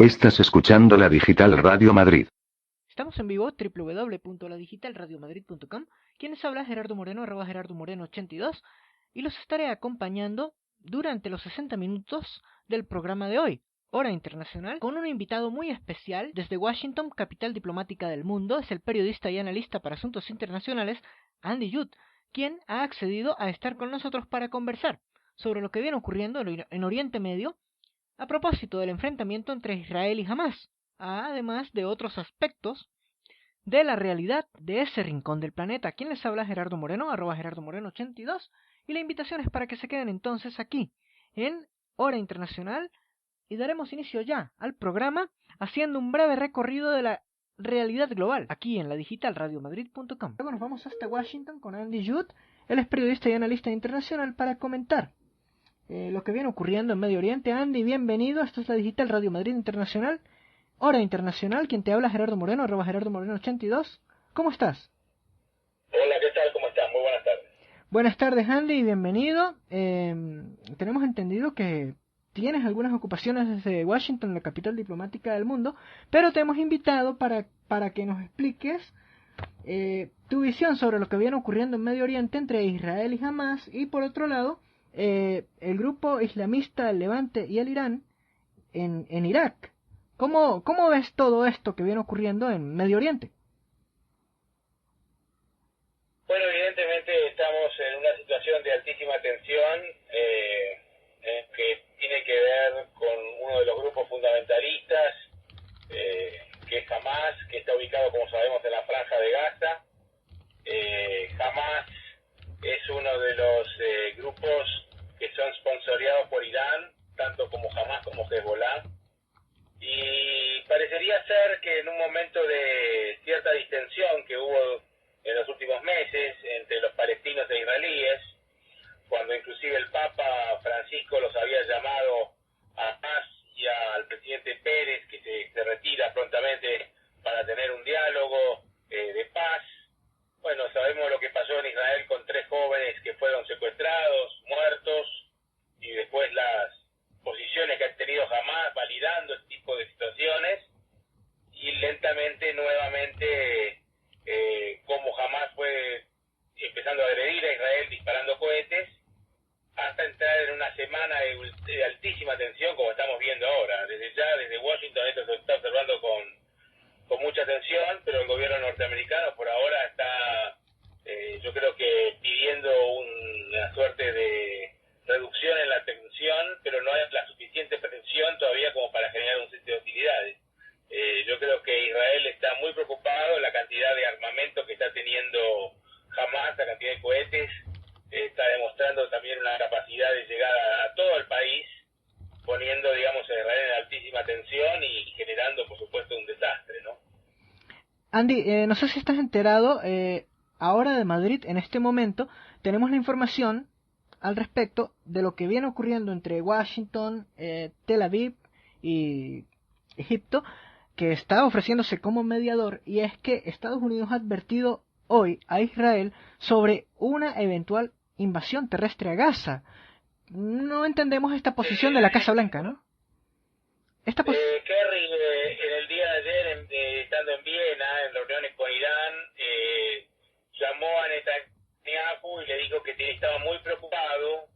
Estás escuchando la Digital Radio Madrid. Estamos en vivo, www.ladigitalradiomadrid.com. Quienes habla Gerardo Moreno, @GerardoMoreno82, y los estaré acompañando durante los 60 minutos del programa de hoy, Hora Internacional, con un invitado muy especial desde Washington, capital diplomática del mundo. Es el periodista y analista para asuntos internacionales Andy Judd, quien ha accedido a estar con nosotros para conversar sobre lo que viene ocurriendo en Oriente Medio a propósito del enfrentamiento entre Israel y Hamás, además de otros aspectos de la realidad de ese rincón del planeta. Quien les habla, Gerardo Moreno, @GerardoMoreno82, y la invitación es para que se queden entonces aquí, en Hora Internacional, y daremos inicio ya al programa haciendo un breve recorrido de la realidad global, aquí en la digitalradiomadrid.com. Luego nos vamos hasta Washington con Andy Judd. Él es periodista y analista internacional, para comentar lo que viene ocurriendo en Medio Oriente. Andy, bienvenido. Esto es la Digital Radio Madrid Internacional, Hora Internacional. Quien te habla, Gerardo Moreno, @GerardoMoreno82. ¿Cómo estás? Hola, ¿qué tal? ¿Cómo estás? Muy buenas tardes. Buenas tardes, Andy, y bienvenido. Tenemos entendido que tienes algunas ocupaciones desde Washington, la capital diplomática del mundo, pero te hemos invitado para que nos expliques tu visión sobre lo que viene ocurriendo en Medio Oriente entre Israel y Hamás, y por otro lado, el grupo islamista del Levante y el Irán en Irak. ¿Cómo ves todo esto que viene ocurriendo en Medio Oriente? Bueno, evidentemente estamos en una situación de altísima tensión que tiene que ver con uno de los grupos fundamentalistas, que es Hamás, que está ubicado, como sabemos, en la Franja de Gaza. Hamás es uno de los grupos que son sponsoreados por Irán, tanto como Hamás como Hezbollah, y parecería ser que en un momento de cierta distensión que hubo en los últimos meses entre los palestinos e israelíes, cuando inclusive el Papa Francisco los había llamado a Hamás y al presidente Pérez, que se retira prontamente para tener un diálogo de paz. Bueno, sabemos lo que pasó en Israel con 3 jóvenes que fueron secuestrados, muertos, y después las posiciones que ha tenido Hamás validando este tipo de situaciones, y lentamente, nuevamente, como Hamás fue empezando a agredir a Israel disparando cohetes, hasta entrar en una semana de altísima tensión, como estamos viendo ahora. Desde Washington esto se está observando con mucha atención, pero el gobierno norteamericano por ahora está, yo creo que pidiendo una suerte de reducción en la tensión, pero no hay la suficiente pretensión todavía como para generar un sitio de hostilidades. Yo creo que Israel está muy preocupado, la cantidad de armamento que está teniendo Hamás, la cantidad de cohetes, está demostrando también una capacidad de llegar a todo el país, poniendo, digamos, a Israel en altísima tensión y generando, por supuesto, un desastre, ¿no? Andy, no sé si estás enterado, ahora de Madrid, en este momento, tenemos la información al respecto de lo que viene ocurriendo entre Washington, Tel Aviv y Egipto, que está ofreciéndose como mediador, y es que Estados Unidos ha advertido hoy a Israel sobre una eventual invasión terrestre a Gaza. No entendemos esta posición de la Casa Blanca, ¿no? Kerry, en el día de ayer, estando en Viena, en reuniones con Irán, llamó a Netanyahu y le dijo que estaba muy preocupado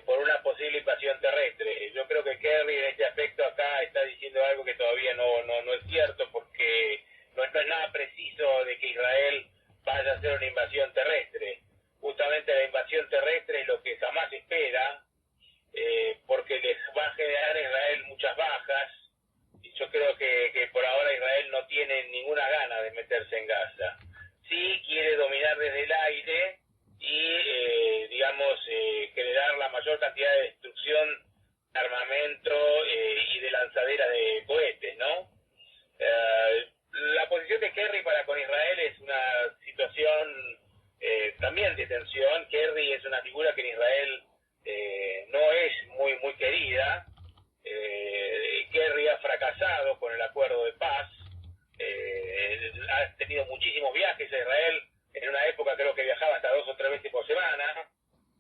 por una posible invasión terrestre. Yo creo que Kerry en este aspecto acá está diciendo algo que todavía no es cierto, porque no es nada preciso de que Israel vaya a hacer una invasión terrestre. Justamente la invasión terrestre es lo que jamás espera, porque les va a generar a Israel muchas bajas, y yo creo que por ahora Israel no tiene ninguna gana de meterse en Gaza. Sí quiere dominar desde el aire y, generar la mayor cantidad de destrucción de armamento y de lanzadera de cohetes, ¿no? La posición de Kerry para con Israel es una situación también de tensión. Kerry es una figura que en Israel no es muy querida. Kerry ha fracasado con el acuerdo de paz, ha tenido muchísimos viajes a Israel. En una época creo que viajaba hasta 2 o 3 veces por semana.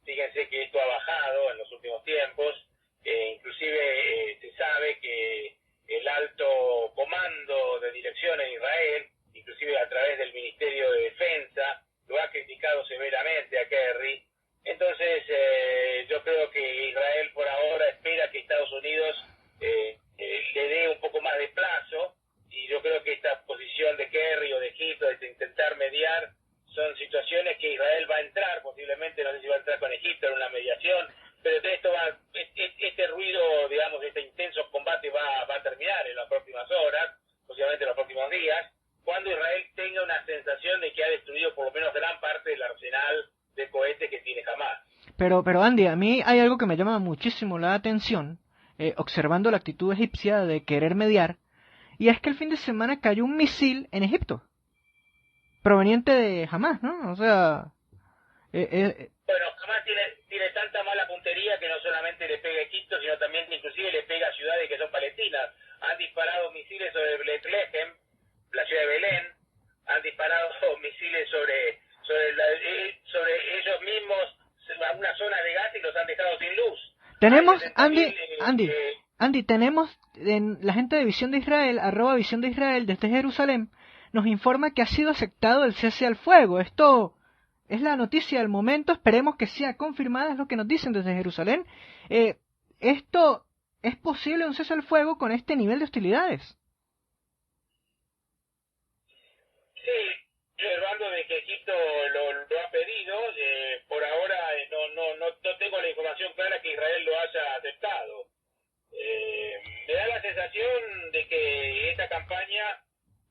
Fíjense que esto ha bajado en los últimos tiempos. Inclusive se sabe que situación en Israel, inclusive a través del Ministerio de Defensa, lo ha criticado severamente a Kerry. Entonces, yo creo que Israel por ahora espera que Estados Unidos le dé un poco más de plazo, y yo creo que esta posición de Kerry o de Egipto de intentar mediar son situaciones que Israel va a entrar, posiblemente, no sé si va a entrar con Egipto en una mediación, pero este ruido, digamos, este intenso combate va a terminar en las próximas horas, posiblemente en los próximos días, cuando Israel tenga una sensación de que ha destruido por lo menos gran parte del arsenal de cohetes que tiene Hamás. Pero Andy, a mí hay algo que me llama muchísimo la atención, observando la actitud egipcia de querer mediar, y es que el fin de semana cayó un misil en Egipto, proveniente de Hamás, ¿no? O sea... Bueno, Hamás tiene tanta mala puntería que no solamente le pega a Egipto, sino también que inclusive le pega a ciudades que son palestinas. Han disparado misiles sobre Bethlehem, la ciudad de Belén, han disparado misiles sobre ellos mismos, a una zona de Gaza, y los han dejado sin luz. Tenemos, Andy, tenemos en la gente de Visión de Israel, @Visión de Israel desde Jerusalén, nos informa que ha sido aceptado el cese al fuego. Esto es la noticia del momento, esperemos que sea confirmada, es lo que nos dicen desde Jerusalén. Esto es posible un cese al fuego con este nivel de hostilidades. Sí, observando de que Egipto lo ha pedido, por ahora no tengo la información clara que Israel lo haya aceptado. Me da la sensación de que esta campaña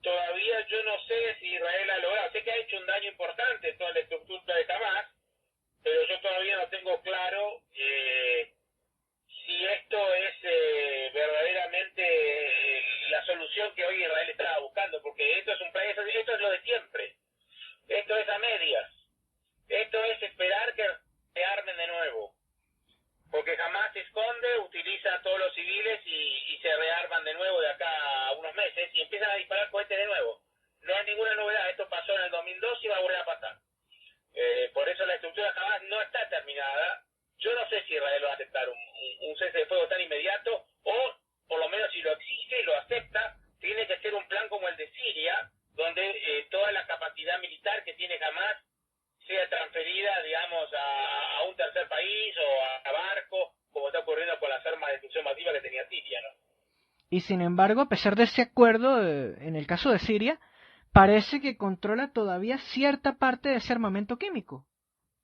todavía, yo no sé si Israel ha logrado, sé que ha hecho un daño importante en toda la estructura de Hamás, pero yo todavía no tengo claro si esto es verdaderamente la solución que hoy Israel estaba buscando, porque esto es lo de siempre, esto es a medias, esto es esperar que se armen de nuevo, porque Hamás se esconde, utiliza a todos los civiles y se rearman de nuevo de acá a unos meses y empiezan a disparar cohetes de nuevo. No hay ninguna novedad, esto pasó en el 2002 y va a volver a pasar. Por eso la estructura de Hamás no está terminada. Yo no sé si Israel va a aceptar un cese de fuego tan inmediato, o por lo menos si lo exige y lo acepta, tiene que ser un plan como el de Siria, donde toda la capacidad militar que tiene Hamás sea transferida, digamos, a un tercer país o a barco, como está ocurriendo con las armas de destrucción masiva que tenía Siria, ¿no? Y sin embargo, a pesar de ese acuerdo, en el caso de Siria, parece que controla todavía cierta parte de ese armamento químico.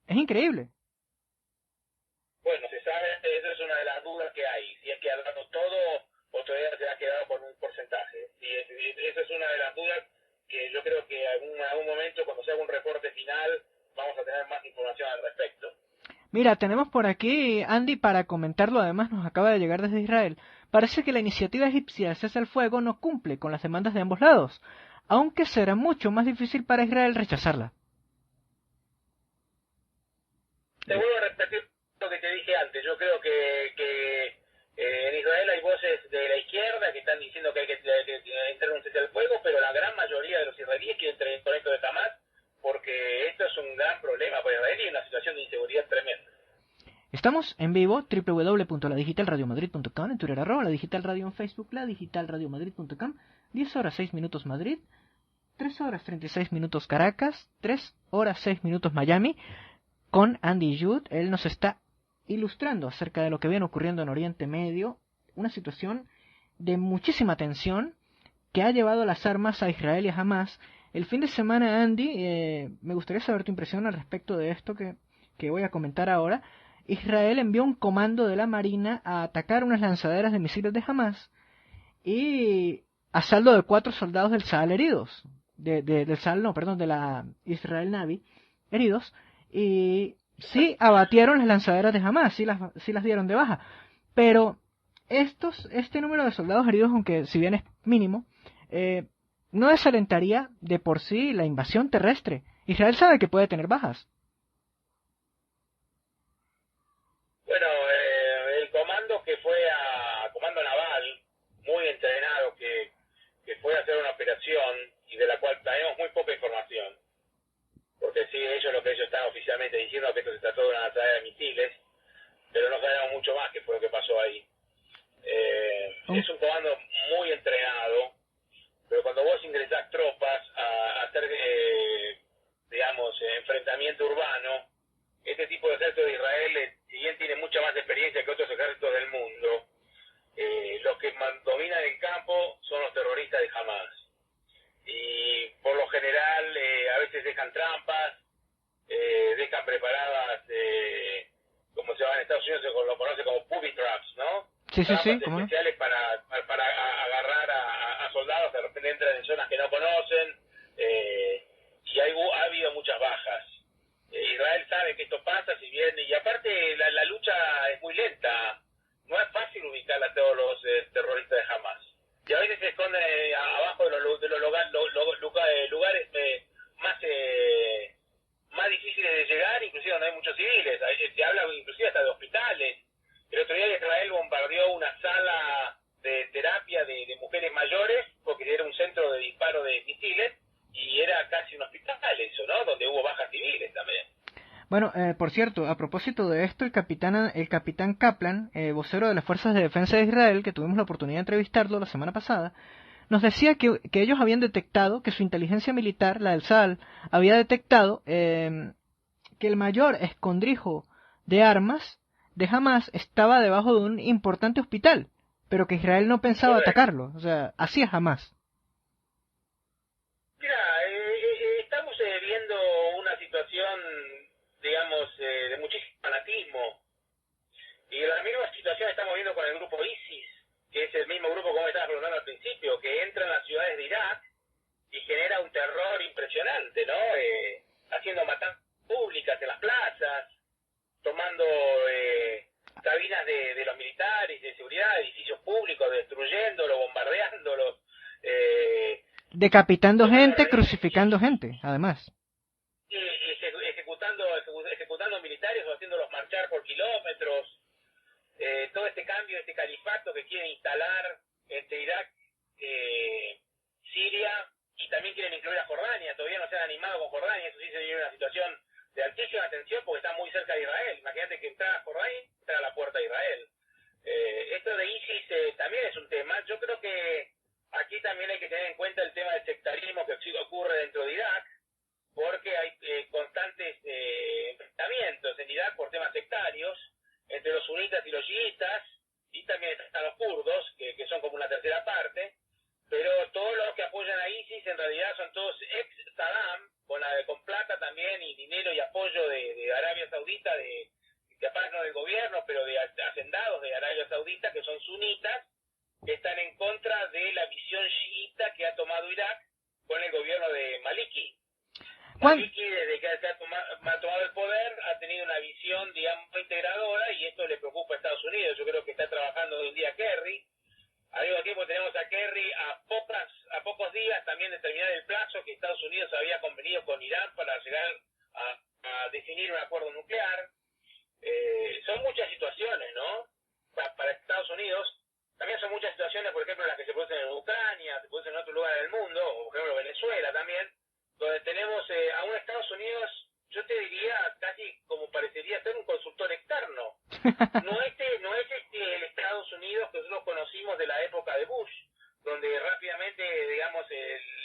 Es increíble. Bueno, se sabe, esa es una de las dudas que hay, si es que ha dado todo o todavía se ha quedado con un porcentaje. Esa es una de las dudas que yo creo que en algún momento, cuando se haga un reporte final, vamos a tener más información al respecto. Mira, tenemos por aquí, Andy, para comentarlo, además nos acaba de llegar desde Israel. Parece que la iniciativa egipcia de cese al fuego no cumple con las demandas de ambos lados, aunque será mucho más difícil para Israel rechazarla. Te vuelvo a repetir lo que te dije antes. Yo creo que en Israel hay voces de la izquierda que están diciendo que hay que entrar en un cese al fuego, pero la gran mayoría de los israelíes quieren entrar con esto de Hamás, porque esto es un gran problema para Israel y una situación de inseguridad tremenda. Estamos en vivo, www.ladigitalradiomadrid.com, en Twitter @ladigitalradio, en Facebook, ladigitalradiomadrid.com, 10 horas 6 minutos Madrid, 3 horas 36 minutos Caracas, 3 horas 6 minutos Miami, con Andy Judd. Él nos está ilustrando acerca de lo que viene ocurriendo en Oriente Medio, una situación de muchísima tensión que ha llevado las armas a Israel y a Hamás. El fin de semana, Andy, me gustaría saber tu impresión al respecto de esto que voy a comentar ahora. Israel envió un comando de la Marina a atacar unas lanzaderas de misiles de Hamás y a saldo de 4 soldados del Sahel heridos, de la Israel Navy heridos, y sí abatieron las lanzaderas de Hamás, sí las dieron de baja, pero este número de soldados heridos, aunque si bien es mínimo, no desalentaría de por sí la invasión terrestre. Israel sabe que puede tener bajas. Bueno, el comando que fue comando naval, muy entrenado, que fue a hacer una operación y de la cual tenemos muy poca información, porque sí, lo que ellos están oficialmente diciendo que esto se trató de una lanzadera de misiles, pero no sabemos mucho más qué fue lo que pasó ahí. Es un comando muy entrenado, pero cuando vos ingresás terroristas de Hamas. Y por lo general a veces dejan trampas, dejan preparadas, como se llama en Estados Unidos, se lo conoce como booby traps, ¿no? Sí, sí, sí, Trampas ¿cómo no? especiales para agarrar a soldados que de repente entran en zonas que no conocen, y ha habido muchas bajas. Israel sabe que esto pasa, si bien, y aparte la lucha es muy lenta, no es fácil ubicar a todos los terroristas de Hamas. Y a veces se esconden abajo de los lugares más difíciles de llegar, inclusive donde hay muchos civiles. Se habla inclusive hasta de hospitales. El otro día Israel bombardeó una sala de terapia de mujeres mayores, porque era un centro de disparo de misiles, y era casi un hospital eso, ¿no? Donde hubo bajas civiles también. Bueno, por cierto, a propósito de esto, el capitán Kaplan, vocero de las Fuerzas de Defensa de Israel, que tuvimos la oportunidad de entrevistarlo la semana pasada, nos decía que ellos habían detectado, que su inteligencia militar, la del SAL, había detectado que el mayor escondrijo de armas de Hamas estaba debajo de un importante hospital, pero que Israel no pensaba atacarlo. O sea, así es Hamas. Mira, estamos viendo una situación, digamos, de muchísimo fanatismo. Y la misma situación estamos viendo con el grupo ISIS, que es el mismo grupo, como estabas preguntando al principio, que entra en las ciudades de Irak y genera un terror impresionante, ¿no? Haciendo matanzas públicas en las plazas, tomando cabinas de los militares, de seguridad, edificios públicos, destruyéndolos, bombardeándolos. Decapitando gente, crucificando gente, además. Y ejecutando militares o haciéndolos marchar por kilómetros. Todo este cambio, este califato que quieren instalar entre Irak, Siria, y también quieren incluir a Jordania. Todavía no se han animado con Jordania, eso sí se vive una situación de altísima tensión porque está muy cerca de Israel. Imagínate que entra a Jordania y entra a la puerta de Israel. Esto de ISIS también es un tema. Yo creo que aquí también hay que tener en cuenta el tema del sectarismo que ocurre dentro de Irak, porque hay constantes enfrentamientos en Irak por temas sectarios entre los sunitas y los chiitas, y también están los kurdos, que son como una tercera parte, pero todos los que apoyan a ISIS en realidad son todos ex-Saddam, con plata también y dinero y apoyo de Arabia Saudita, capaz no del gobierno, pero de hacendados de Arabia Saudita, que son sunitas, que están en contra de la visión chiita que ha tomado Irak con el gobierno de Maliki. Maliki, desde que ha tomado el poder, ha tenido una visión, digamos, integradora, y esto le preocupa a Estados Unidos. Yo creo que está trabajando de un día Kerry. Al mismo tiempo tenemos a Kerry a pocos días también de terminar el plazo que Estados Unidos había convenido con Irán para llegar a definir un acuerdo nuclear. Son muchas situaciones, ¿no? Para Estados Unidos. También son muchas situaciones, por ejemplo, las que se producen en Ucrania, se producen en otros lugares del mundo, o por ejemplo Venezuela también, donde tenemos a un Estados Unidos, yo te diría, casi como parecería ser un consultor externo. No es el Estados Unidos que nosotros conocimos de la época de Bush, donde rápidamente, digamos,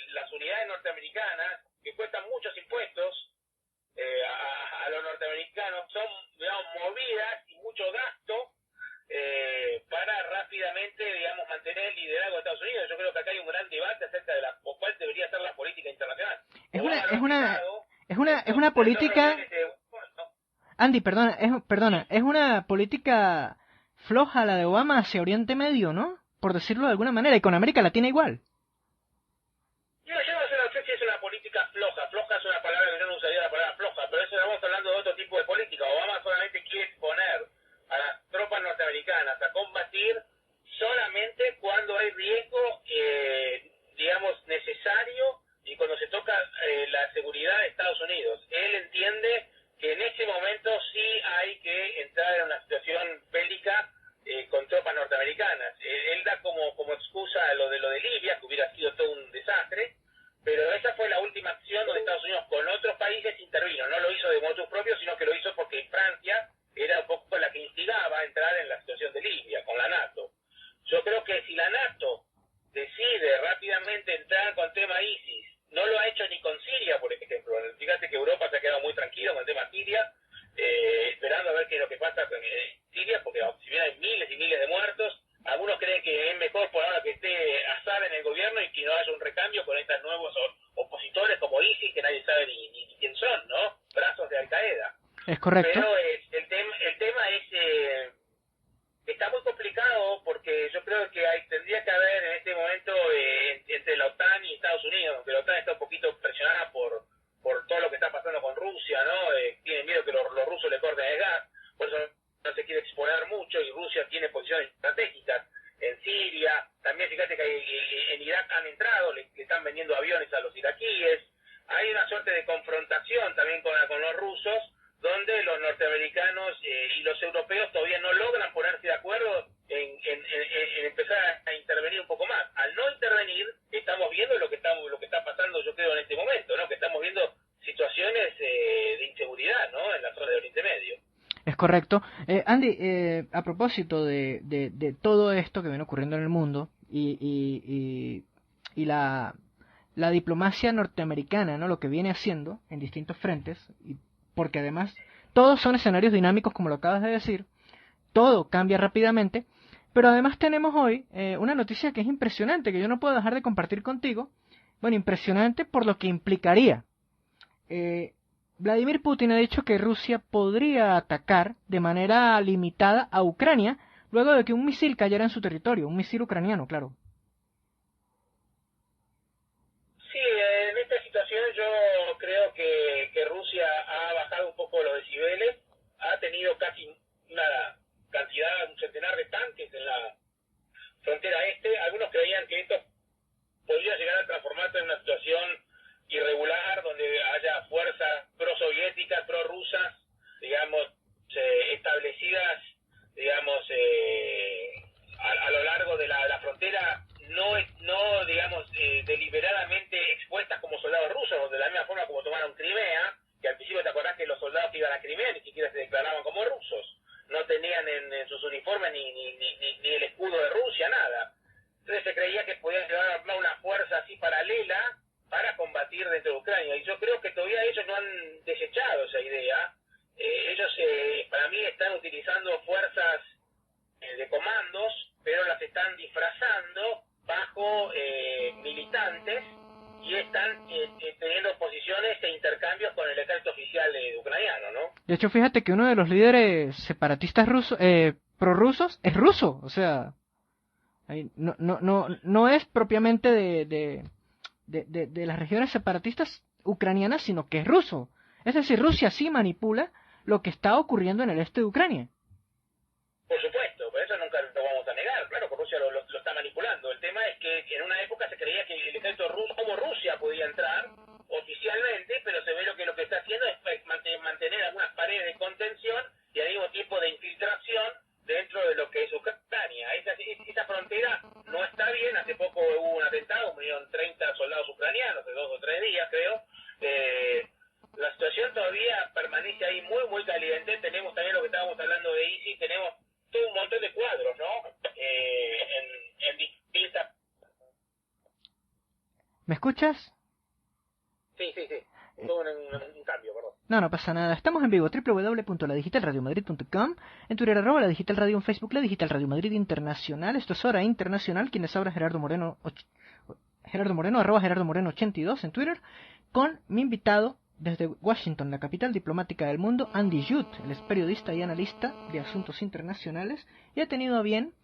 las unidades norteamericanas, que cuestan muchos impuestos a los norteamericanos, son, digamos, movidas y mucho gasto para rápidamente, digamos, mantener el liderazgo de Estados Unidos. Yo creo que acá hay un gran debate acerca de cuál debería ser la política internacional. Es una política... Andy, perdona, es una política floja la de Obama hacia Oriente Medio, ¿no? Por decirlo de alguna manera, y con América Latina igual. Yo no sé si es una política floja. Floja es una palabra que yo no usaría la palabra floja, pero eso estamos hablando de otro tipo de política. Obama solamente quiere exponer a las tropas norteamericanas a combatir solamente cuando hay riesgo, digamos, necesario, y cuando se toca la seguridad de Estados Unidos. Él entiende que en ese momento sí hay que entrar en una situación bélica con tropas norteamericanas. Él da como excusa lo de Libia, que hubiera sido todo un desastre, pero esa fue la última acción donde Estados Unidos con otros países intervino. No lo hizo de motus propio, sino que lo hizo porque Francia era un poco la que instigaba a entrar en la situación de Libia con la NATO. Yo creo que si la NATO decide rápidamente entrar con el tema ISIS, no lo ha hecho ni con Siria, por ejemplo. Fíjate que Europa se ha quedado muy tranquilo con el tema Siria, esperando a ver qué es lo que pasa con Siria, porque si bien hay miles y miles de muertos, algunos creen que es mejor por ahora que esté Assad en el gobierno y que no haya un recambio con estos nuevos opositores como ISIS, que nadie sabe ni quién son, ¿no? Brazos de Al Qaeda. Es correcto. Pero el tema es, está muy complicado porque yo creo que tendría que haber en este momento entre la OTAN y Estados Unidos, aunque la OTAN está un poquito presionada por todo lo que está pasando con Rusia, ¿no? Tienen miedo que los rusos le corten el gas, por eso no se quiere exponer mucho, y Rusia tiene posiciones estratégicas en Siria. También fíjate que en Irak han entrado, le están vendiendo aviones a los iraquíes. Hay una suerte de confrontación también con los rusos, donde los norteamericanos y los europeos todavía no logran ponerse de acuerdo en empezar a intervenir un poco más. Al no intervenir, estamos viendo lo que está pasando, yo creo, en este momento, ¿no? Que estamos viendo situaciones de inseguridad, ¿no? En la zona de Oriente Medio. Es correcto. Andy, a propósito de todo esto que viene ocurriendo en el mundo y la diplomacia norteamericana, ¿no? Lo que viene haciendo en distintos frentes, y porque además todos son escenarios dinámicos, como lo acabas de decir, todo cambia rápidamente, pero además tenemos hoy una noticia que es impresionante, que yo no puedo dejar de compartir contigo. Bueno, impresionante por lo que implicaría. Vladimir Putin ha dicho que Rusia podría atacar de manera limitada a Ucrania luego de que un misil cayera en su territorio, un misil ucraniano, claro. Sí, en esta situación yo creo que Rusia ha bajado un poco los decibeles, ha tenido casi un centenar de tanques en la frontera este. Algunos creían que esto podría llegar a transformarse en una situación irregular, donde haya fuerzas pro-soviéticas, pro-rusas, digamos, establecidas, digamos, a lo largo de la frontera, no digamos, deliberadamente expuestas como soldados rusos, de la misma forma como tomaron Crimea, que al principio te acordás que los soldados que iban a Crimea ni siquiera se declaraban como rusos, no tenían en sus uniformes ni el escudo de Rusia, nada. Entonces se creía que podían llevar a armar una fuerza así paralela para combatir dentro de Ucrania, y yo creo que todavía ellos no han desechado esa idea. Ellos para mí están utilizando fuerzas de comandos, pero las están disfrazando bajo militantes, y están teniendo posiciones e intercambios con el ejército oficial ucraniano, ¿no? De hecho, fíjate que uno de los líderes separatistas rusos, prorrusos, es ruso, o sea, no es propiamente de las regiones separatistas ucranianas, sino que es ruso. Es decir, Rusia sí manipula lo que está ocurriendo en el este de Ucrania. Por supuesto, por eso nunca lo vamos a negar, claro que Rusia lo está manipulando. El tema es que en una época se creía que el ejército ruso, como Rusia podía entrar oficialmente, pero se ve lo que está haciendo es mantener algunas paredes de contención y al mismo tiempo de infiltración dentro de lo que es Ucrania. Esa frontera no está bien. Hace poco hubo un atentado, murieron 30 soldados ucranianos, hace 2 o 3 días creo. La situación todavía permanece ahí muy, muy caliente. Tenemos también lo que estábamos hablando de ISIS, tenemos todo un montón de cuadros, ¿no? En distintas... ¿Me escuchas? Sí. Todo un cambio, perdón. No pasa nada. Estamos en vivo, www.ladigitalradiomadrid.com, en Twitter, @ladigitalradio, en Facebook, La Digital Radio Madrid Internacional. Esto es Hora Internacional. Quienes habla Gerardo Moreno, @GerardoMoreno82 en Twitter, con mi invitado desde Washington, la capital diplomática del mundo, Andy Judd. Él es periodista y analista de asuntos internacionales y ha tenido a bien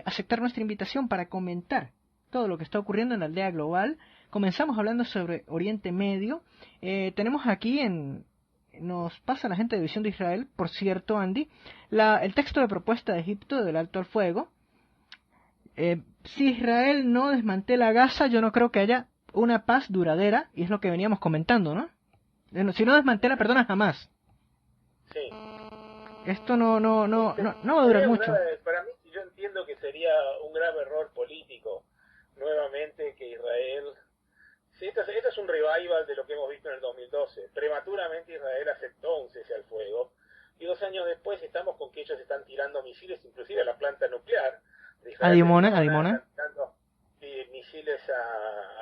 aceptar nuestra invitación para comentar todo lo que está ocurriendo en la aldea global. Comenzamos hablando sobre Oriente Medio. Tenemos aquí nos pasa la gente de Visión de Israel, por cierto, Andy, el texto de propuesta de Egipto del alto al fuego. Si Israel no desmantela Gaza, yo no creo que haya una paz duradera, y es lo que veníamos comentando, ¿no? Si no desmantela, perdona, jamás. Sí. Esto no va a durar mucho. Para mí, yo entiendo que sería un grave error político nuevamente que Israel... Sí, esto es un revival de lo que hemos visto en el 2012. Prematuramente Israel aceptó un cese al fuego, y 2 años después estamos con que ellos están tirando misiles, inclusive a la planta nuclear de Israel. Adimona. Están tirando misiles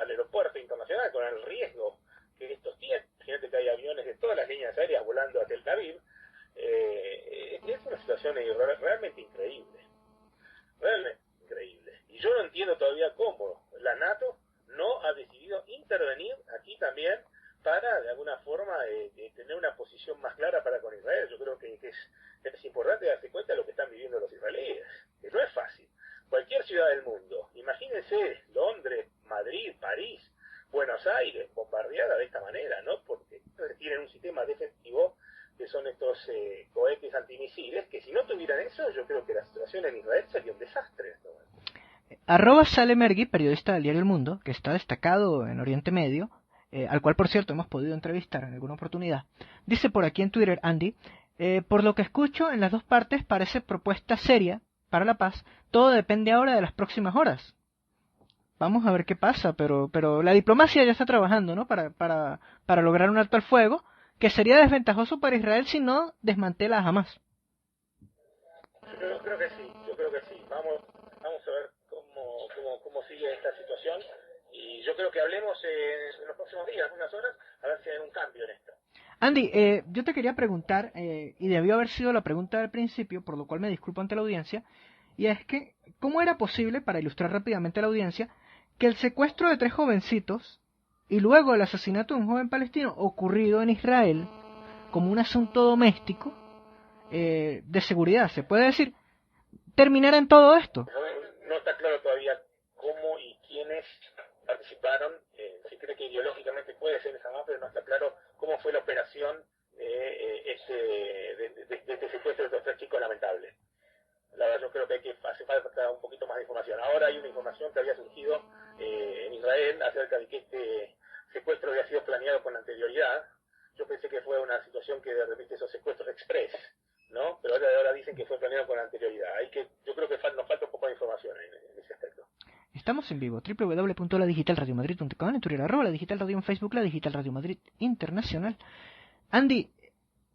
al aeropuerto internacional, con el riesgo que estos tienen. Imagínate que hay aviones de todas las líneas aéreas volando a Tel Aviv. Es una situación realmente increíble. Realmente increíble. Y yo no entiendo todavía cómo la NATO ciudades, Londres, Madrid, París, Buenos Aires, bombardeada de esta manera, ¿no? Porque tienen un sistema defensivo que son estos cohetes antimisiles, que si no tuvieran eso, yo creo que la situación en Israel sería un desastre en este momento. @Salemergui, periodista del diario El Mundo, que está destacado en Oriente Medio, al cual por cierto hemos podido entrevistar en alguna oportunidad, dice por aquí en Twitter, Andy, por lo que escucho en las dos partes parece propuesta seria para la paz, todo depende ahora de las próximas horas. Vamos a ver qué pasa, pero la diplomacia ya está trabajando, ¿no? Para lograr un alto al fuego, que sería desventajoso para Israel si no desmantela a Hamas. Yo creo que sí. Vamos a ver cómo sigue esta situación, y yo creo que hablemos en los próximos días, unas horas, a ver si hay un cambio en esto. Andy, yo te quería preguntar, y debió haber sido la pregunta del principio, por lo cual me disculpo ante la audiencia, y es que, ¿cómo era posible, para ilustrar rápidamente a la audiencia, que el secuestro de 3 jovencitos y luego el asesinato de un joven palestino ocurrido en Israel, como un asunto doméstico, de seguridad, se puede decir, terminara en todo esto? No está claro todavía cómo y quiénes participaron. Se cree que ideológicamente puede ser Hamas, pero no está claro cómo fue la operación de este secuestro de estos 3 chicos lamentables. La verdad, yo creo que hace falta un poquito más de información. Ahora hay una información que había surgido en Israel acerca de que este secuestro había sido planeado con anterioridad. Yo pensé que fue una situación que de repente esos secuestros express, ¿no? Pero ahora dicen que fue planeado con anterioridad. Yo creo que nos falta un poco de información en ese aspecto. Estamos en vivo, www.ladigitalradiomadrid.com, en Twitter, @ladigitalradio, en Facebook, La Digital Radio Madrid Internacional. Andy,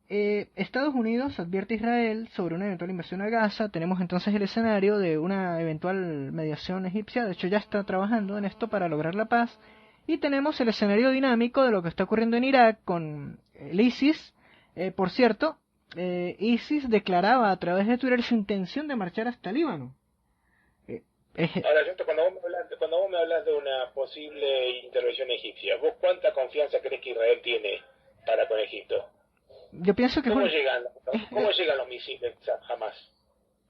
Estados Unidos advierte a Israel sobre una eventual invasión a Gaza. Tenemos entonces el escenario de una eventual mediación egipcia. De hecho, ya está trabajando en esto para lograr la paz. Y tenemos el escenario dinámico de lo que está ocurriendo en Irak con el ISIS. Por cierto, ISIS declaraba a través de Twitter su intención de marchar hasta Líbano. Ahora, Junto, cuando vos me hablas de una posible intervención egipcia, ¿vos cuánta confianza crees que Israel tiene para con Egipto? Yo pienso que ¿Cómo llegan los misiles jamás?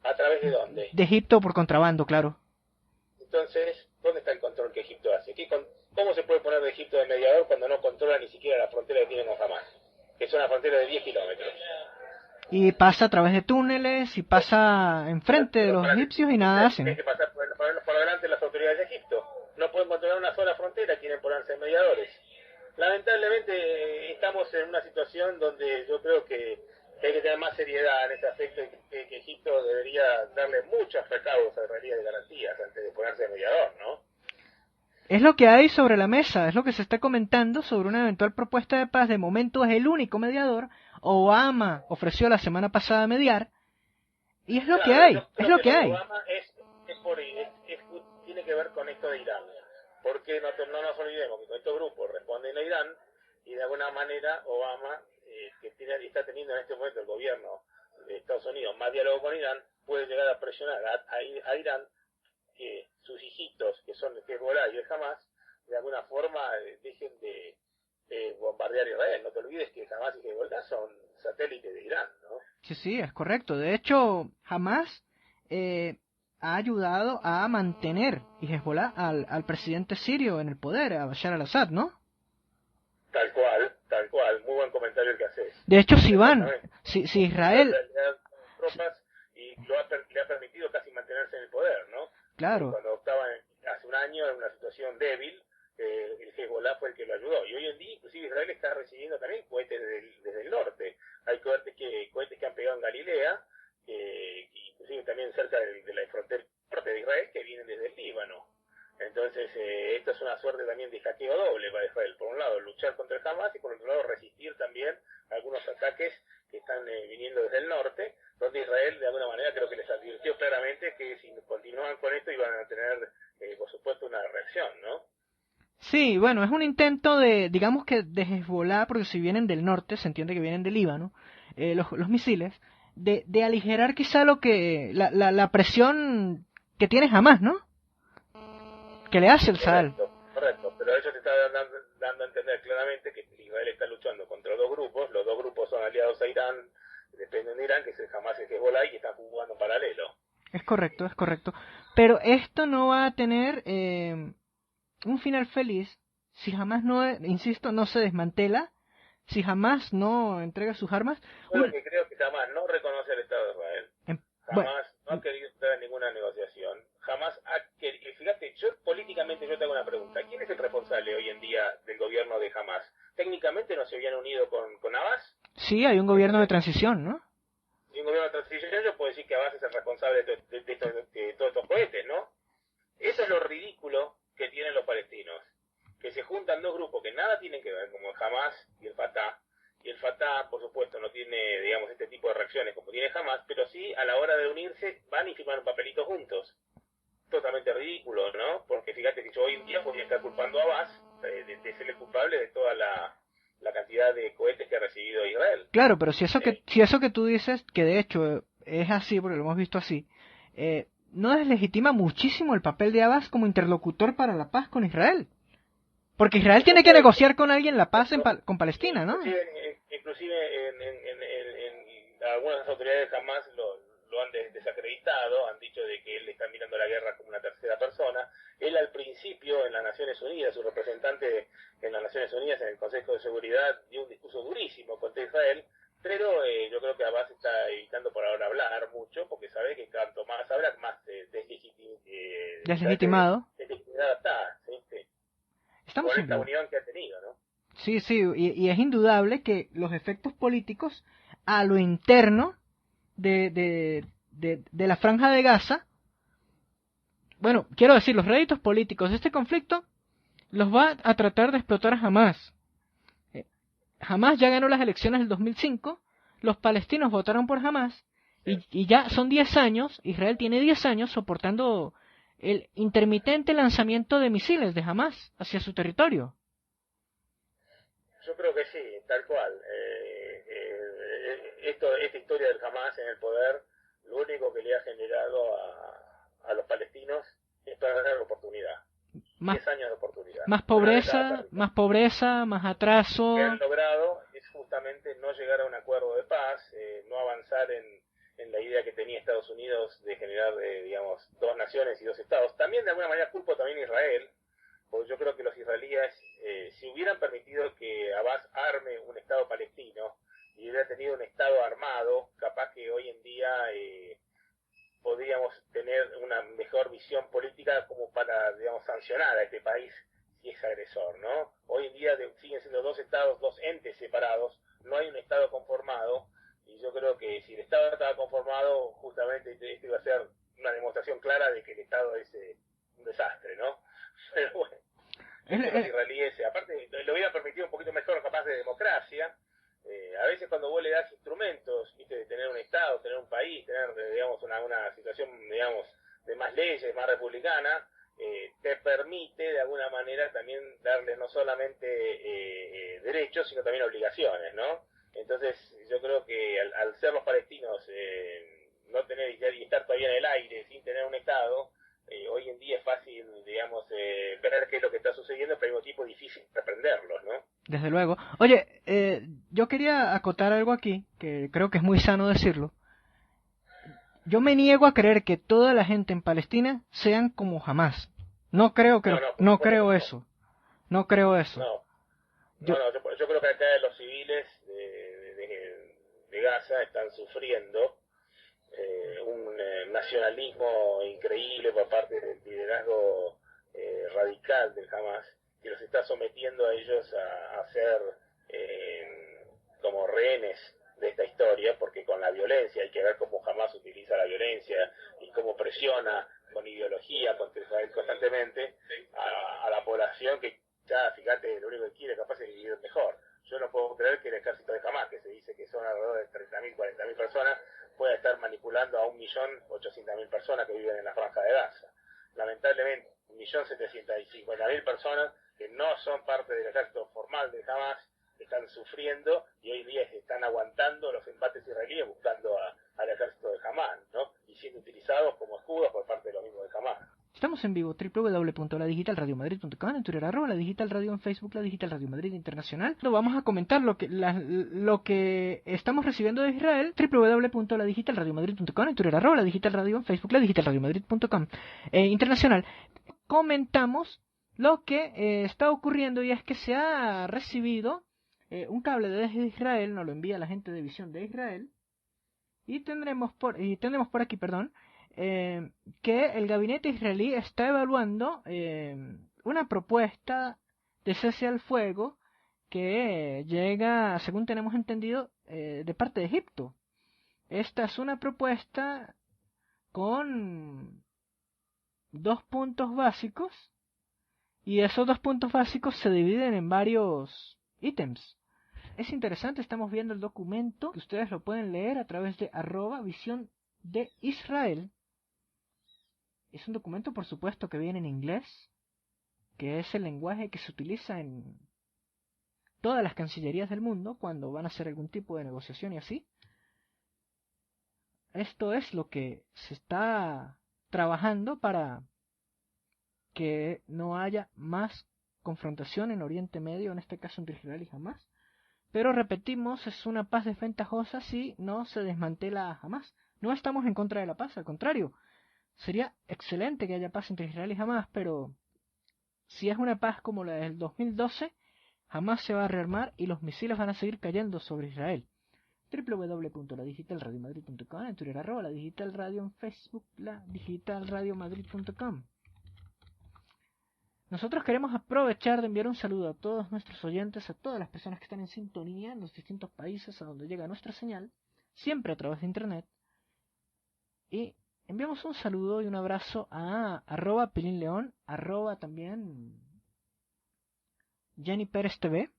¿A través de dónde? De Egipto por contrabando, claro. Entonces, ¿dónde está el control que Egipto hace? ¿Cómo se puede poner de Egipto de mediador cuando no controla ni siquiera la frontera que tiene con Hamas? Que es una frontera de 10 kilómetros. Y pasa a través de túneles, y pasa enfrente de los egipcios y nada hacen. Tiene que pasar por delante de las autoridades de Egipto. No pueden controlar una sola frontera, quieren ponerse mediadores. Lamentablemente estamos en una situación donde yo creo que hay que tener más seriedad en este aspecto, y que Egipto debería darle muchos recaudos a Israel de garantías antes de ponerse mediador, ¿no? Es lo que hay sobre la mesa, es lo que se está comentando sobre una eventual propuesta de paz. De momento es el único mediador. Obama ofreció la semana pasada mediar, y es lo que hay, es lo que hay. Obama tiene que ver con esto de Irán, porque no nos olvidemos que estos grupos responden a Irán, y de alguna manera Obama, que está teniendo en este momento el gobierno de Estados Unidos más diálogo con Irán, puede llegar a presionar a Irán que sus hijitos, que son el Hezbollah y el Hamas, de alguna forma dejen de bombardear Israel. No te olvides que Hamas y Hezbollah son satélites de Irán, ¿no? Sí, es correcto. De hecho, Hamas ha ayudado a mantener, y Hezbollah, al presidente sirio en el poder, a Bashar al-Assad, ¿no? Tal cual, muy buen comentario el que haces. De hecho, si Israel... tropas, y le ha permitido casi mantenerse en el poder, ¿no? Claro. Cuando estaba hace un año en una situación débil, el Hezbollah fue el que lo ayudó. Y hoy en día, inclusive, Israel está recibiendo también cohetes desde el norte. Hay cohetes que han pegado en Galilea, inclusive también cerca de la frontera norte de Israel, que vienen desde el Líbano. Entonces, esto es una suerte también de hackeo doble para Israel. Por un lado, luchar contra el Hamas, y por otro lado, resistir también algunos ataques que están viniendo desde el norte, donde Israel, de alguna manera, creo que les advirtió claramente que si continuaban con esto iban a tener, por supuesto, una reacción, ¿no? Sí, bueno, es un intento digamos que de Hezbollah, porque si vienen del norte, se entiende que vienen del Líbano, los misiles, de aligerar quizá la presión que tiene Hamas, ¿no? Que le hace el Sahel. Correcto, pero eso te está dando a entender claramente que Israel está luchando contra dos grupos. Los dos grupos son aliados a Irán, dependen de Irán, que es el Hamas y el Hezbollah, y están jugando en paralelo. Es correcto. Pero esto no va a tener un final feliz si jamás no, insisto, no se desmantela, si jamás no entrega sus armas. Yo lo que creo que jamás no reconoce el Estado de Israel, Bueno, jamás no ha querido entrar en ninguna negociación, jamás ha querido... Fíjate, políticamente yo te hago una pregunta. ¿Quién es el responsable hoy en día del gobierno de Hamas? Técnicamente no se habían unido con Abbas. sí, hay un gobierno de transición, ¿no? Y un gobierno de transición, yo puedo decir que Abbas es el responsable de todos estos cohetes, ¿no? Eso es lo ridículo que tienen los palestinos, que se juntan dos grupos que nada tienen que ver, como el Hamas y el Fatah. Y el Fatah, por supuesto, no tiene, digamos, este tipo de reacciones como tiene Hamas, pero sí, a la hora de unirse, van y firman un papelito juntos. Totalmente ridículo, ¿no? Porque fíjate que yo hoy en día podría estar culpando a Abbas de ser el culpable de toda la cantidad de cohetes que ha recibido Israel. Claro, pero si eso que tú dices, que de hecho es así, porque lo hemos visto así, no deslegitima muchísimo el papel de Abbas como interlocutor para la paz con Israel. Porque Israel tiene que negociar con alguien la paz con Palestina, ¿no? Inclusive en algunas autoridades jamás lo han desacreditado, han dicho de que él está mirando la guerra como una tercera persona. Él al principio en las Naciones Unidas, su representante en las Naciones Unidas en el Consejo de Seguridad, dio un discurso durísimo contra Israel, pero yo creo que Abbas está evitando por ahora hablar mucho, porque sabe que cuanto más habla, más deslegitimado. Deslegitimada está, ¿sí? Estamos por en esta vivo. unión que ha tenido, ¿no? Sí, sí, y es indudable que los efectos políticos a lo interno de la franja de Gaza, bueno, quiero decir, los réditos políticos de este conflicto los va a tratar de explotar Hamas. Hamas ya ganó las elecciones del 2005, los palestinos votaron por Hamas, y ya son 10 años, Israel tiene 10 años soportando el intermitente lanzamiento de misiles de Hamas hacia su territorio. Yo creo que sí, tal cual. Esta historia del Hamas en el poder, lo único que le ha generado a los palestinos es perder la oportunidad. 10 años de oportunidad. Más pobreza, más atraso. Lo que han logrado es justamente no llegar a un acuerdo de paz, no avanzar en la idea que tenía Estados Unidos de generar, digamos, dos naciones y dos estados. También de alguna manera culpo también a Israel, porque yo creo que los israelíes, si hubieran permitido que Abbas arme un Estado palestino y hubiera tenido un Estado armado, capaz que hoy en día podríamos tener una mejor visión política como para, digamos, sancionar a este país si es agresor, ¿no? Hoy en día siguen siendo dos estados, dos entes separados, no hay un Estado conformado, y yo creo que si el Estado estaba conformado, justamente esto iba a ser una demostración clara de que el Estado es un desastre, ¿no? Pero bueno, los israelíes, aparte, le hubiera permitido un poquito mejor capaz de democracia. A veces cuando vos le das instrumentos, viste, de tener un Estado, tener un país, tener, digamos, una situación, digamos, de más leyes, más republicana, te permite de alguna manera también darle no solamente derechos, sino también obligaciones, ¿no? Entonces yo creo que al ser los palestinos no tener y estar todavía en el aire sin tener un Estado, hoy en día es fácil, digamos, ver qué es lo que está sucediendo, pero al mismo tiempo difícil reprenderlos, ¿no? Desde luego. Oye, yo quería acotar algo aquí, que creo que es muy sano decirlo. Yo me niego a creer que toda la gente en Palestina sean como Hamas. No creo que no creo eso. No creo eso. Yo creo que acá los civiles de Gaza están sufriendo un nacionalismo increíble por parte del liderazgo radical del Hamas, que los está sometiendo a ellos a ser como rehenes de esta historia, porque con la violencia hay que ver cómo Hamas utiliza la violencia y cómo presiona con ideología contra Israel constantemente a la población que ya, fíjate, lo único que quiere capaz es vivir mejor. Yo no puedo creer que el ejército de Hamas, que se dice que son alrededor de 30.000, 40.000 personas, pueda estar manipulando a 1.800.000 personas que viven en la franja de Gaza. Lamentablemente, 1.750.000 personas que no son parte del ejército formal de Hamas están sufriendo y hoy día están aguantando los embates israelíes buscando al ejército de Hamas, ¿no? Y siendo utilizados como escudos por parte de los mismos de Hamas. Estamos en vivo, www.ladigitalradiomadrid.com, en Twitter, @ladigitalradio, en Facebook, La Digital Radio Madrid Internacional. Vamos a comentar lo que estamos recibiendo de Israel, www.ladigitalradiomadrid.com, en Twitter, @ladigitalradio, en Facebook, ladigitalradiomadrid.com, internacional. Comentamos lo que está ocurriendo, y es que se ha recibido un cable desde Israel, nos lo envía la gente de Visión de Israel, y tendremos por aquí, que el gabinete israelí está evaluando una propuesta de cese al fuego que llega, según tenemos entendido, de parte de Egipto. Esta es una propuesta con 2 puntos básicos, y esos 2 puntos básicos se dividen en varios ítems. Es interesante, estamos viendo el documento, que ustedes lo pueden leer a través de @visión de Israel. Es un documento, por supuesto, que viene en inglés, que es el lenguaje que se utiliza en todas las cancillerías del mundo cuando van a hacer algún tipo de negociación y así. Esto es lo que se está trabajando para que no haya más confrontación en Oriente Medio, en este caso entre Israel y Hamás. Pero repetimos, es una paz desventajosa si no se desmantela Hamás. No estamos en contra de la paz, al contrario. Sería excelente que haya paz entre Israel y Hamás, pero si es una paz como la del 2012, Hamás se va a rearmar y los misiles van a seguir cayendo sobre Israel. www.ladigitalradiomadrid.com, en Twitter, @ladigitalradio, en Facebook, ladigitalradiomadrid.com. Nosotros queremos aprovechar de enviar un saludo a todos nuestros oyentes, a todas las personas que están en sintonía en los distintos países a donde llega nuestra señal, siempre a través de internet. Y enviamos un saludo y un abrazo a @PelinLeón, también Jenny Pérez TV,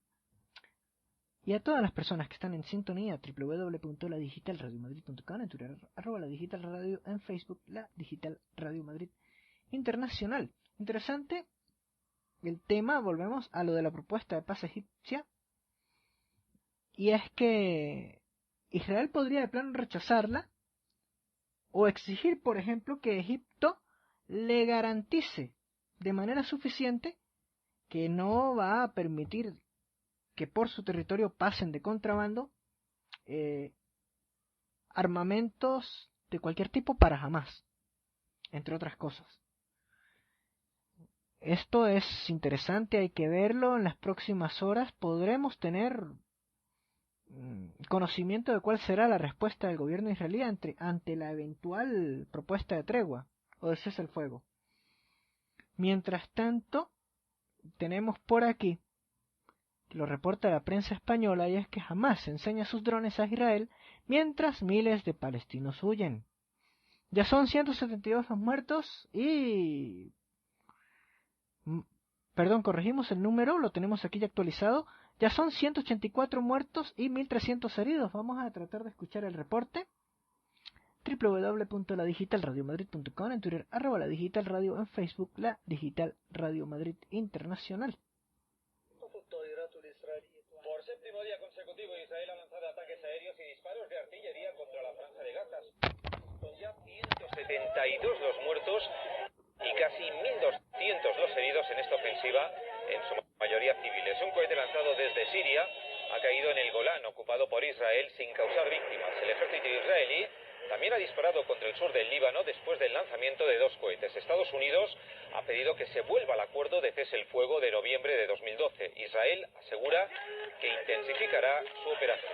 y a todas las personas que están en sintonía, www.ladigitalradiomadrid.com, en Twitter, @ladigitalradio, en Facebook, La Digital Radio Madrid Internacional. Interesante el tema, volvemos a lo de la propuesta de paz egipcia, y es que Israel podría de plano rechazarla, o exigir, por ejemplo, que Egipto le garantice de manera suficiente que no va a permitir que por su territorio pasen de contrabando armamentos de cualquier tipo para Hamás, entre otras cosas. Esto es interesante, hay que verlo. En las próximas horas podremos tener conocimiento de cuál será la respuesta del gobierno israelí ante la eventual propuesta de tregua o de cese al fuego. Mientras tanto, tenemos por aquí que lo reporta la prensa española, y es que Hamás enseña sus drones a Israel mientras miles de palestinos huyen. Ya son 172 los muertos y... Perdón, corregimos el número, lo tenemos aquí ya actualizado. Ya son 184 muertos y 1.300 heridos. Vamos a tratar de escuchar el reporte. www.ladigitalradiomadrid.com, en Twitter, @ladigitalradio, en Facebook, La Digital Radio Madrid Internacional. Por séptimo día consecutivo, Israel ha lanzado ataques aéreos y disparos de artillería contra la franja de Gaza. Son ya 172 los muertos y casi 1.200 los heridos en esta ofensiva, en su mayoría civiles. Un cohete lanzado desde Siria ha caído en el Golán, ocupado por Israel, sin causar víctimas. El ejército israelí también ha disparado contra el sur del Líbano después del lanzamiento de 2 cohetes. Estados Unidos ha pedido que se vuelva al acuerdo de cese el fuego de noviembre de 2012. Israel asegura que intensificará su operación.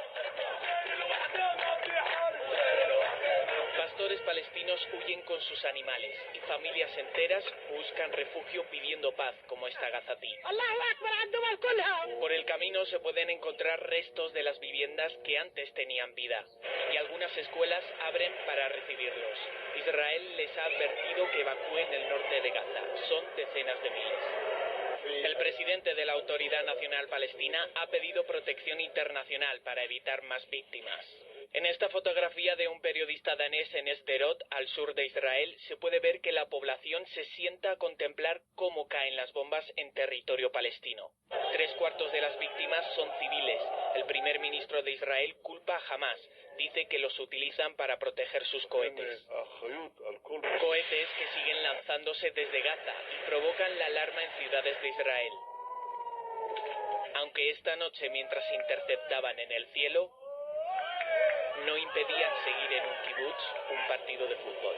Pastores palestinos huyen con sus animales y familias enteras buscan refugio pidiendo paz, como esta gazatí. Por el camino se pueden encontrar restos de las viviendas que antes tenían vida, y algunas escuelas abren para recibirlos. Israel les ha advertido que evacúen el norte de Gaza. Son decenas de miles. El presidente de la Autoridad Nacional Palestina ha pedido protección internacional para evitar más víctimas. En esta fotografía de un periodista danés en Sderot, al sur de Israel, se puede ver que la población se sienta a contemplar cómo caen las bombas en territorio palestino. 3/4 de las víctimas son civiles. El primer ministro de Israel culpa a Hamas. Dice que los utilizan para proteger sus cohetes. Cohetes que siguen lanzándose desde Gaza y provocan la alarma en ciudades de Israel. Aunque esta noche, mientras interceptaban en el cielo, no impedían seguir en un kibutz un partido de fútbol.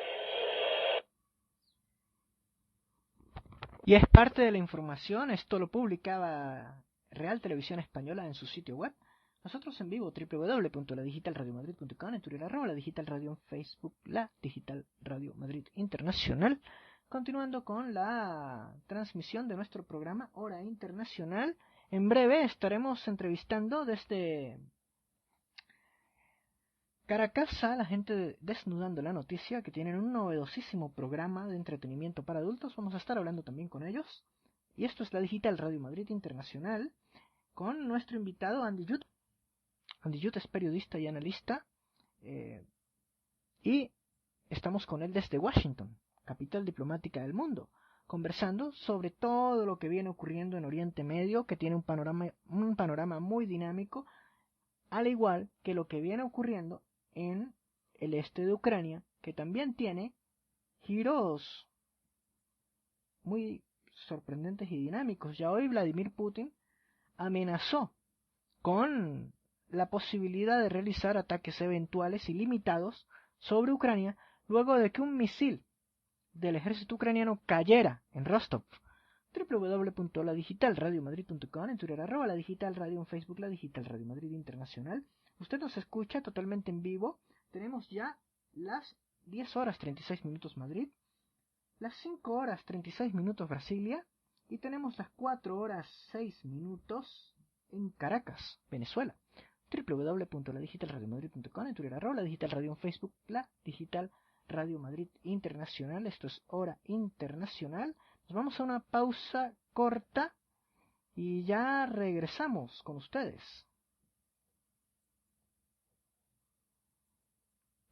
Y es parte de la información, esto lo publicaba Real Televisión Española en su sitio web. Nosotros en vivo, www.ladigitalradiomadrid.com, en Twitter, @la Digital Radio, en Facebook, la Digital Radio Madrid Internacional. Continuando con la transmisión de nuestro programa Hora Internacional, en breve estaremos entrevistando desde Caracas a la gente de Desnudando la Noticia, que tienen un novedosísimo programa de entretenimiento para adultos. Vamos a estar hablando también con ellos. Y esto es la Digital Radio Madrid Internacional, con nuestro invitado Andy Youth. Andy Youth es periodista y analista, y estamos con él desde Washington, capital diplomática del mundo, conversando sobre todo lo que viene ocurriendo en Oriente Medio, que tiene un panorama muy dinámico, al igual que lo que viene ocurriendo en el este de Ucrania, que también tiene giros muy sorprendentes y dinámicos. Ya hoy Vladimir Putin amenazó con la posibilidad de realizar ataques eventuales y limitados sobre Ucrania luego de que un misil del ejército ucraniano cayera en Rostov. www.ladigitalradiomadrid.com, en Twitter @la Digital Radio, en Facebook la Digital Radio Madrid Internacional. Usted nos escucha totalmente en vivo. Tenemos ya las 10 horas 36 minutos Madrid, las 5 horas 36 minutos Brasilia, y tenemos las 4 horas 6 minutos en Caracas, Venezuela. www.ladigitalradiomadrid.com, en Twitter @la Digital Radio, en Facebook la Digital Radio Madrid Internacional. Esto es Hora Internacional. Nos vamos a una pausa corta y ya regresamos con ustedes.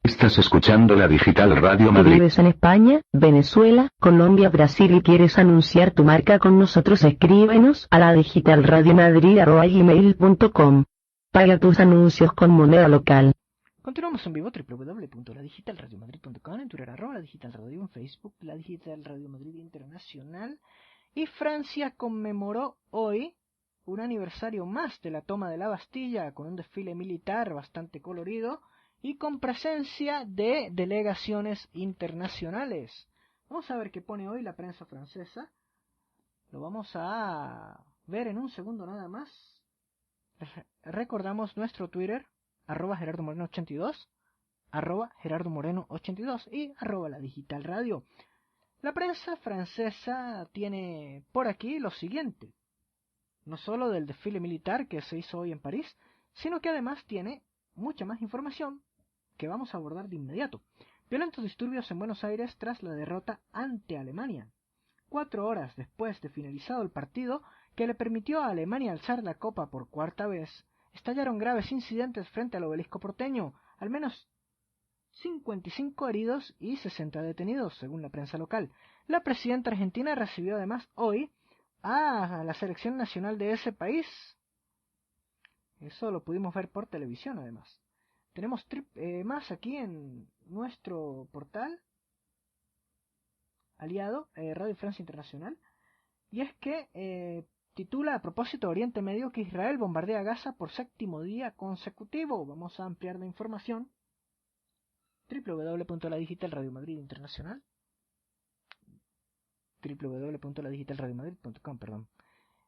Estás escuchando la Digital Radio Madrid. ¿Vives en España, Venezuela, Colombia, Brasil y quieres anunciar tu marca con nosotros? Escríbenos a la digitalradiomadrid@gmail.com. Paga tus anuncios con moneda local. Continuamos en vivo, www.ladigitalradiomadrid.com, en Twitter @la Digital Radio, en Facebook la Digital Radio Madrid Internacional. Y Francia conmemoró hoy un aniversario más de la toma de la Bastilla, con un desfile militar bastante colorido y con presencia de delegaciones internacionales. Vamos a ver qué pone hoy la prensa francesa. Lo vamos a ver en un segundo nada más. Recordamos nuestro Twitter, @GerardoMoreno82, @GerardoMoreno82 y @la Digital Radio. La prensa francesa tiene por aquí lo siguiente: no solo del desfile militar que se hizo hoy en París, sino que además tiene mucha más información que vamos a abordar de inmediato. Violentos disturbios en Buenos Aires tras la derrota ante Alemania. 4 horas después de finalizado el partido que le permitió a Alemania alzar la copa por cuarta vez, estallaron graves incidentes frente al Obelisco porteño, al menos 55 heridos y 60 detenidos, según la prensa local. La presidenta argentina recibió además hoy a la selección nacional de ese país. Eso lo pudimos ver por televisión además. Tenemos más aquí en nuestro portal aliado, Radio Francia Internacional, y es que titula a propósito de Oriente Medio que Israel bombardea Gaza por 7º día consecutivo. Vamos a ampliar la información. www.ladigitalradiomadrid Internacional, www.ladigitalradiomadrid.com, perdón.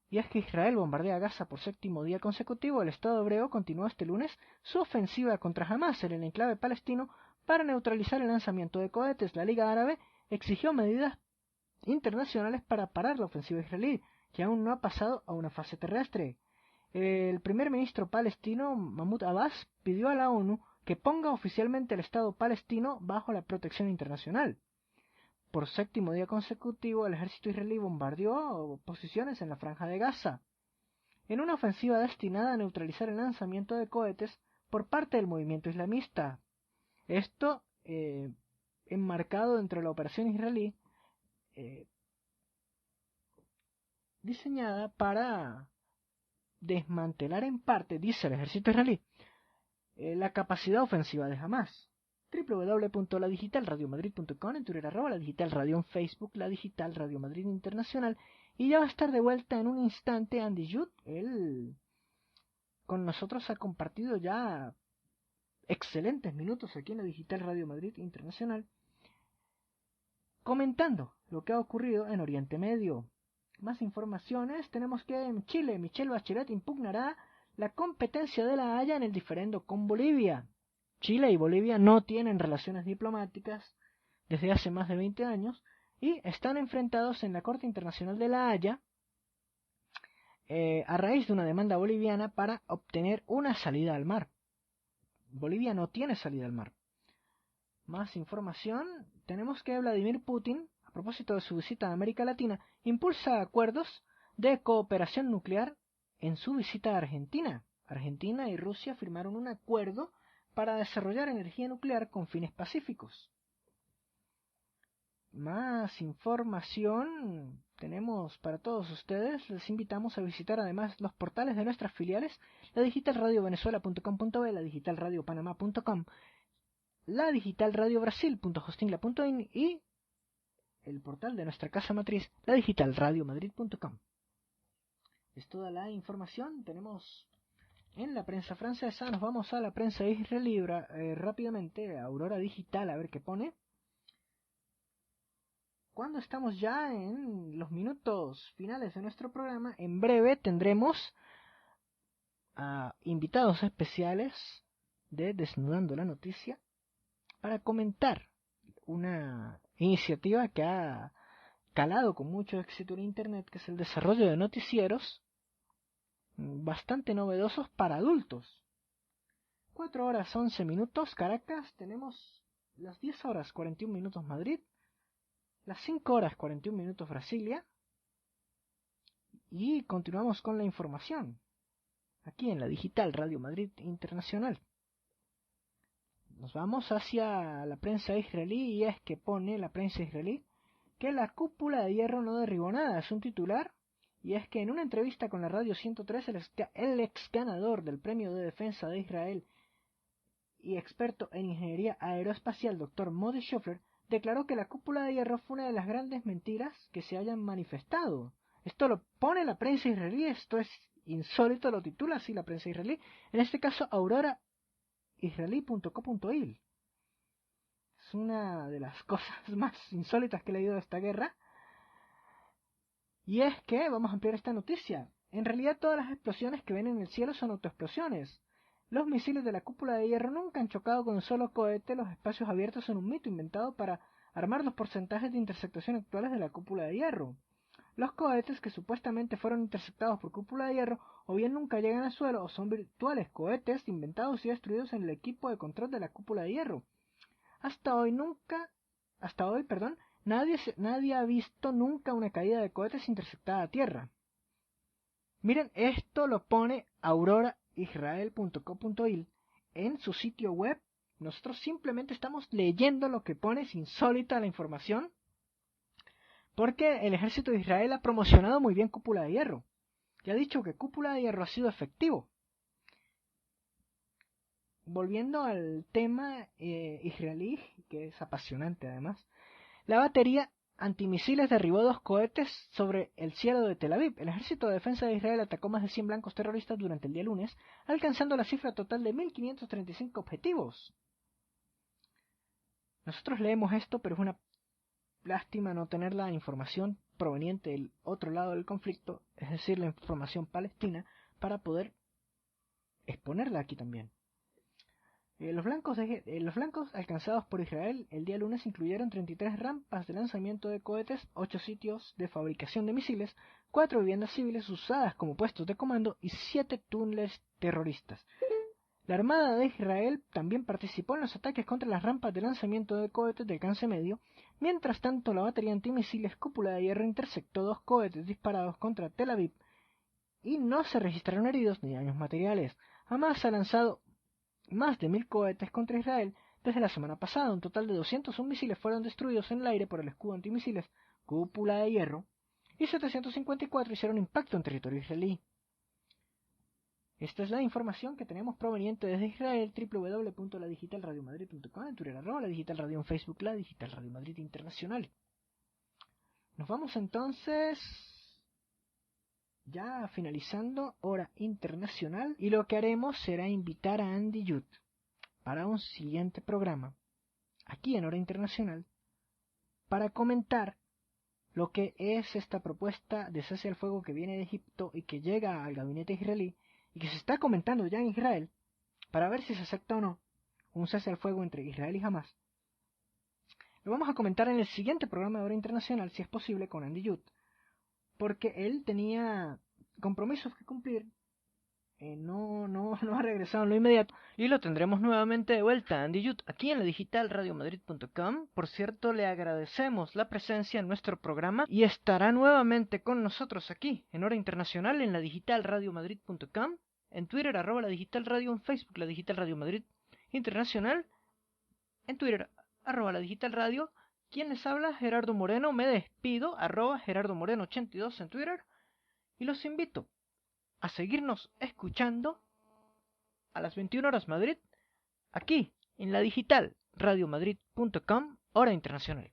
Y es que Israel bombardea Gaza por 7º día consecutivo. El Estado hebreo continuó este lunes su ofensiva contra Hamas en el enclave palestino para neutralizar el lanzamiento de cohetes. La Liga Árabe exigió medidas internacionales para parar la ofensiva israelí, que aún no ha pasado a una fase terrestre. El primer ministro palestino, Mahmoud Abbas, pidió a la ONU que ponga oficialmente el Estado palestino bajo la protección internacional. Por 7º día consecutivo, el ejército israelí bombardeó posiciones en la Franja de Gaza, en una ofensiva destinada a neutralizar el lanzamiento de cohetes por parte del movimiento islamista. Esto enmarcado dentro de la operación israelí diseñada para desmantelar en parte, dice el ejército israelí, la capacidad ofensiva de Hamas. www.ladigitalradiomadrid.com, en Twitter @ladigitalradio, en Facebook La Digital Radio Madrid Internacional, y ya va a estar de vuelta en un instante Andy Judd. Él con nosotros ha compartido ya excelentes minutos aquí en La Digital Radio Madrid Internacional, comentando lo que ha ocurrido en Oriente Medio. Más informaciones, tenemos que en Chile Michelle Bachelet impugnará la competencia de La Haya en el diferendo con Bolivia. Chile y Bolivia no tienen relaciones diplomáticas desde hace más de 20 años y están enfrentados en la Corte Internacional de La Haya a raíz de una demanda boliviana para obtener una salida al mar. Bolivia no tiene salida al mar. Más información, tenemos que Vladimir Putin, a propósito de su visita a América Latina, impulsa acuerdos de cooperación nuclear en su visita a Argentina. Argentina y Rusia firmaron un acuerdo para desarrollar energía nuclear con fines pacíficos. Más información tenemos para todos ustedes. Les invitamos a visitar además los portales de nuestras filiales, la digitalradiovenezuela.com.be, la digitalradiopanamá.com, la digitalradiobrasil.hostingla.in y el portal de nuestra casa matriz, la digitalradiomadrid.com. Es toda la información. Tenemos en la prensa francesa, nos vamos a la prensa israelí rápidamente, a Aurora Digital, a ver qué pone. Cuando estamos ya en los minutos finales de nuestro programa, en breve tendremos a invitados especiales de Desnudando la Noticia para comentar una iniciativa que ha calado con mucho éxito en Internet, que es el desarrollo de noticieros bastante novedosos para adultos. 4 horas 11 minutos Caracas, tenemos las 10 horas 41 minutos Madrid, las 5 horas 41 minutos Brasilia, y continuamos con la información aquí en la Digital Radio Madrid Internacional. Nos vamos hacia la prensa israelí, y es que pone la prensa israelí que la cúpula de hierro no derribó nada, es un titular, y es que en una entrevista con la Radio 103 el ex ganador del Premio de Defensa de Israel y experto en ingeniería aeroespacial Dr. Modi Schofler declaró que la cúpula de hierro fue una de las grandes mentiras que se hayan manifestado. Esto lo pone la prensa israelí, esto es insólito, lo titula así la prensa israelí, en este caso auroraisraeli.co.il. Es una de las cosas más insólitas que he leído de esta guerra. Y es que, vamos a ampliar esta noticia, en realidad todas las explosiones que ven en el cielo son autoexplosiones. Los misiles de la cúpula de hierro nunca han chocado con un solo cohete. Los espacios abiertos son un mito inventado para armar los porcentajes de interceptación actuales de la cúpula de hierro. Los cohetes que supuestamente fueron interceptados por cúpula de hierro o bien nunca llegan al suelo o son virtuales cohetes inventados y destruidos en el equipo de control de la cúpula de hierro. Hasta hoy, nadie ha visto nunca una caída de cohetes interceptada a tierra. Miren, esto lo pone auroraisrael.co.il en su sitio web. Nosotros simplemente estamos leyendo lo que pone, es insólita la información, porque el ejército de Israel ha promocionado muy bien cúpula de hierro y ha dicho que cúpula de hierro ha sido efectivo. Volviendo al tema israelí, que es apasionante además, la batería antimisiles derribó 2 cohetes sobre el cielo de Tel Aviv. El Ejército de Defensa de Israel atacó más de 100 blancos terroristas durante el día lunes, alcanzando la cifra total de 1.535 objetivos. Nosotros leemos esto, pero es una lástima no tener la información proveniente del otro lado del conflicto, es decir, la información palestina, para poder exponerla aquí también. Los blancos alcanzados por Israel el día lunes incluyeron 33 rampas de lanzamiento de cohetes, 8 sitios de fabricación de misiles, 4 viviendas civiles usadas como puestos de comando y 7 túneles terroristas. La Armada de Israel también participó en los ataques contra las rampas de lanzamiento de cohetes de alcance medio. Mientras tanto, la batería antimisiles cúpula de hierro interceptó 2 cohetes disparados contra Tel Aviv y no se registraron heridos ni daños materiales. Hamas ha lanzado más de 1000 cohetes contra Israel desde la semana pasada. Un total de 201 misiles fueron destruidos en el aire por el escudo antimisiles Cúpula de Hierro y 754 hicieron impacto en territorio israelí. Esta es la información que tenemos proveniente desde Israel, www.ladigitalradiomadrid.com, en Twitter, @ladigitalradio, en Facebook, La Digital Radio Madrid Internacional. Nos vamos entonces ya finalizando Hora Internacional, y lo que haremos será invitar a Andy Youth para un siguiente programa aquí en Hora Internacional para comentar lo que es esta propuesta de cese al fuego que viene de Egipto y que llega al gabinete israelí y que se está comentando ya en Israel, para ver si se acepta o no un cese al fuego entre Israel y Hamas. Lo vamos a comentar en el siguiente programa de Hora Internacional, si es posible, con Andy Youth, porque él tenía compromisos que cumplir, no ha regresado en lo inmediato, y lo tendremos nuevamente de vuelta, Andy Youth, aquí en la digitalradiomadrid.com. Por cierto, le agradecemos la presencia en nuestro programa y estará nuevamente con nosotros aquí en Hora Internacional en la digitalradiomadrid.com, en Twitter @la Digital Radio, en Facebook La Digital Radio Madrid Internacional, en Twitter @la Digital Radio. Quien les habla, Gerardo Moreno. Me despido, @GerardoMoreno82 en Twitter, y los invito a seguirnos escuchando a las 21 horas Madrid, aquí en la digitalradiomadrid.com, Hora Internacional.